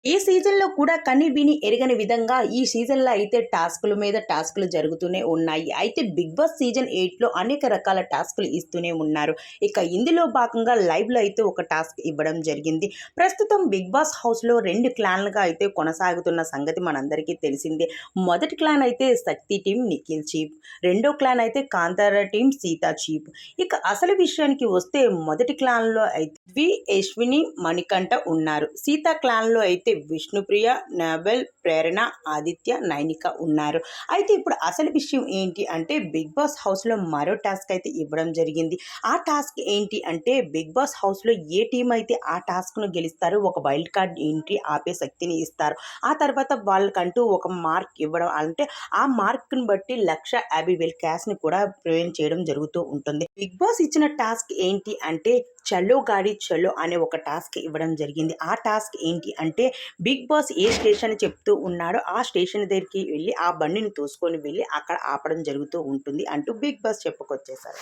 ఏ సీజన్‌లో కూడా కని విని ఎరుగని విధంగా ఈ సీజన్‌లో అయితే టాస్కుల మీద టాస్కులు జరుగుతూనే ఉన్నాయి. అయితే 'బిగ్ బాస్' సీజన్ 8లో అనేక రకాల టాస్కులు ఇస్తూనే ఉన్నారు. ఇక ఇందులో భాగంగా లైవ్‌లో అయితే ఒక టాస్క్ ఇవ్వడం జరిగింది. ప్రస్తుతం 'బిగ్ బాస్' హౌస్‌లో 2 క్లాన్లుగా అయితే కొనసాగుతున్న సంగతి మనందరికీ తెలిసిందే. మొదటి క్లాన్ అయితే శక్తి టీమ్ నిఖిల్ చీఫ్. రెండో క్లాన్ అయితే కాంతార టీమ్ సీత చీఫ్. ఇక అసలు విషయానికి వస్తే మొదటి క్లాన్‌లో అయితే అశ్విని, మణికంఠ ఉన్నారు. సీత క్లాన్‌లో అయితే విష్ణుప్రియ, నాబెల్, ప్రేరణ, ఆదిత్య, నైనిక ఉన్నారు. అయితే ఇప్పుడు అసలు విషయం ఏంటి అంటే 'బిగ్ బాస్' హౌస్‌లో మరో టాస్క్ అయితే ఇవ్వడం జరిగింది. ఆ టాస్క్ ఏంటి అంటే 'బిగ్ బాస్' హౌస్‌లో ఏ టీమ్ అయితే ఆ టాస్క్‌ను గెలుస్తారో ఒక వైల్డ్ కార్డ్ ఎంట్రీ ఆపే శక్తిని ఇస్తారు. ఆ తర్వాత వాళ్ళకంటూ ఒక మార్క్ ఇవ్వడం అంటే ఆ మార్క్‌ని బట్టి 1,50,000 క్యాష్‌ని కూడా ప్రొవైడ్ చేయడం జరుగుతూ ఉంటుంది. 'బిగ్ బాస్' ఇచ్చిన టాస్క్ ఏంటి అంటే చలో గాడి చలో అనే ఒక టాస్క్ ఇవ్వడం జరిగింది. ఆ టాస్క్ ఏంటి అంటే బిగ్ బాస్ ఏ స్టేషన్ చెప్తూ ఉన్నాడో ఆ స్టేషన్ దగ్గరికి వెళ్ళి ఆ బండిని తోసుకొని వెళ్ళి అక్కడ ఆపడం జరుగుతూ ఉంటుంది అంటూ బిగ్ బాస్ చెప్పుకొచ్చేసారు.